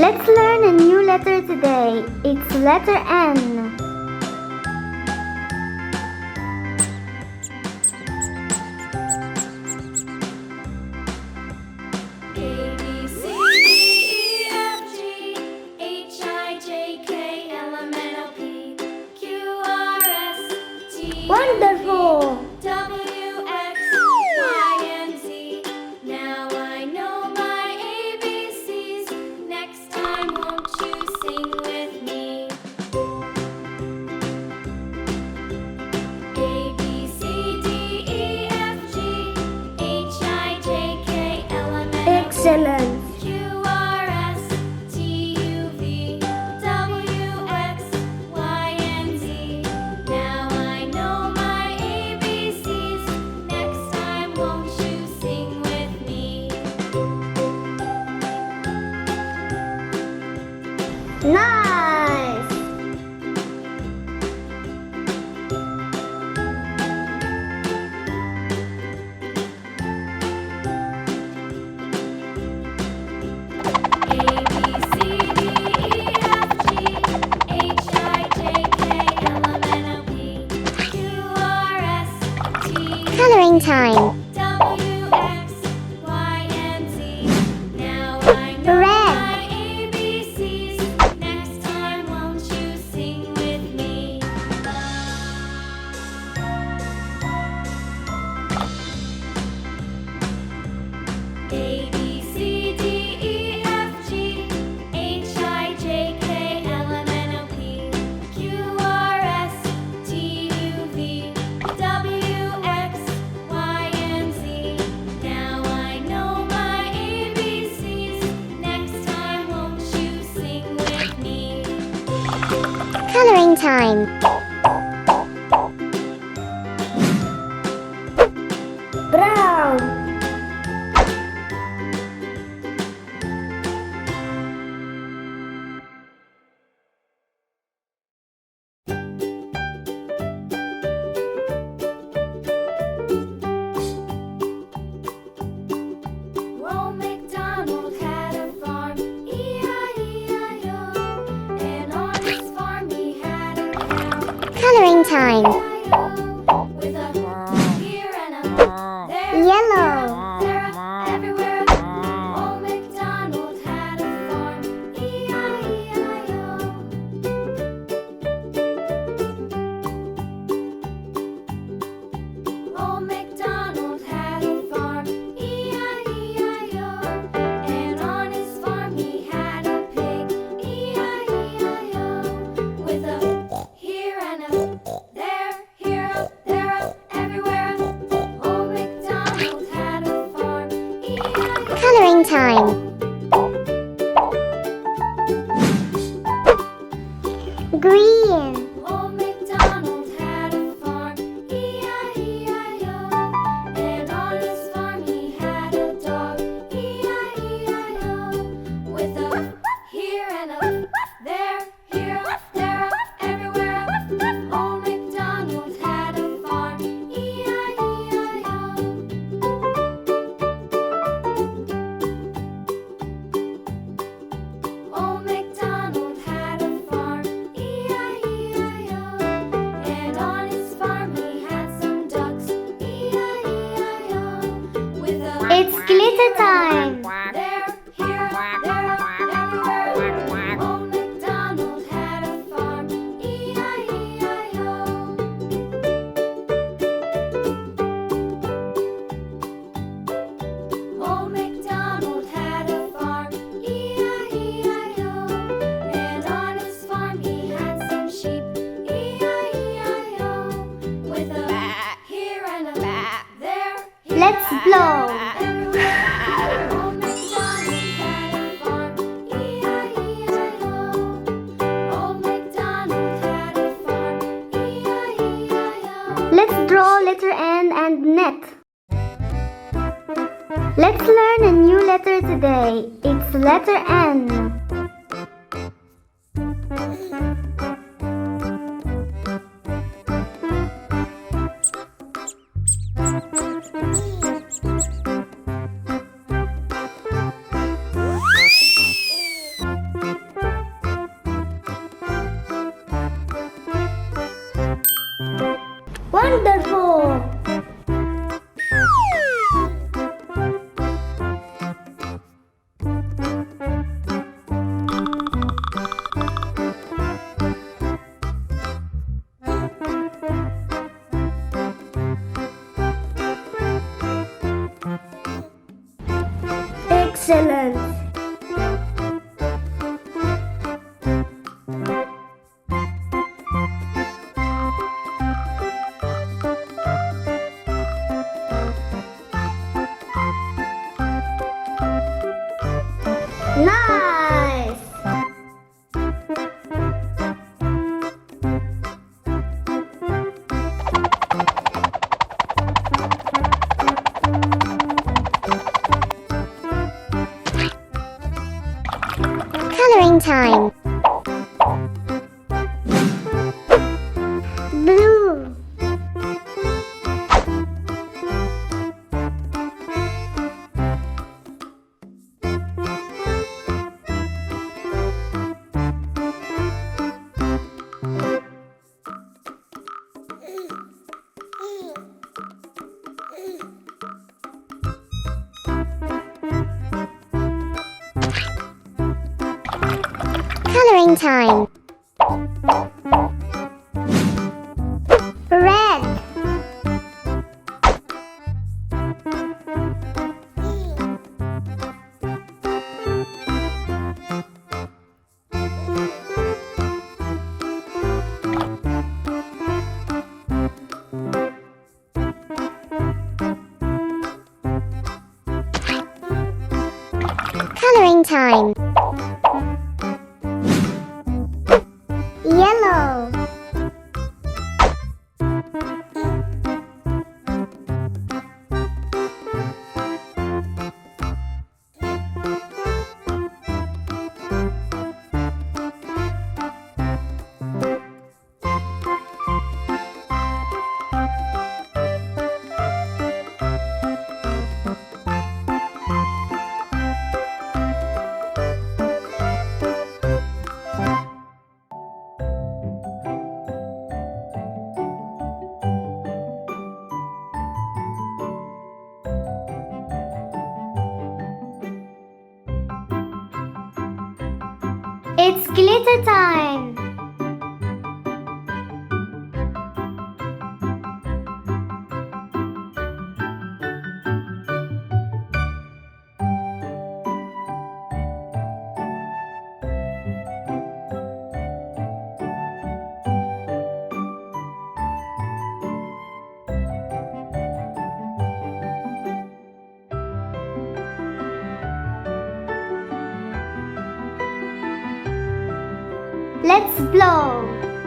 Let's learn a new letter today. It's letter N. Wonderful! W, X, Y, and Z. Now I know my ABCs. Next time, won't you sing with me? A, B, C, D, E, F, G, H, I, J, K, L, M, N, O, P, Excellent! Q, R, S, T, U, V, W, X, Y, and Z. Now I know my ABCs. Next time, won't you sing with me? Nice! A, B, C, D, E, F, G, H, I, J, K, L, M, N, O, P, Q, R, S, T, Coloring time. W, X, Y, and Z. Now I know Red. my ABCs. Next time, won't you sing with me? A, B, C, D, E, F, G, H, I, J, K, L, M, N, O, P, Q, R, S, T, U, V, W, X, Y, and Z. Now I know my ABCs. Next time, won't you sing with me? Coloring time. Brown. Old MacDonald had a farm, E-I-E-I-O. And on his farm he had a cow, Coloring time. E-I-O. With a here and a there, Yellow. there, everywhere. Old MacDonald had a farm, E-I-E-I-O. Old MacDonald had a farm, E-I-E-I-O. And on his farm he had a pig, E-I-E-I-O. With a here and a there, everywhere. Old MacDonald had a farm, E-I-E-I-O. Coloring time. Green. Old MacDonald had a farm, E-I-E-I-O. And on his farm he had a dog, E-I-E-I-O. With a here and a there, everywhere. Old MacDonald had a farm, E-I-E-I-O. Old MacDonald had a farm, E-I-E-I-O. And on his farm he had some ducks, E-I-E-I-O. With a It's glitter time. there, everywhere. Old MacDonald had a farm, E-I-E-I-O. Old MacDonald had a farm, E-I-E-I-O. And on his farm he had some sheep, E-I-E-I-O. With a here and a there, Let's blow. everywhere. Old MacDonald had a farm, E-I-E-I-O. Old MacDonald had a farm, E-I-E-I-O. Let's draw letter N and net. Let's learn a new letter today. It's letter N. Coloring time. Blue. Coloring time. Red. Coloring time. Yellow. It's glitter time! Let's blow!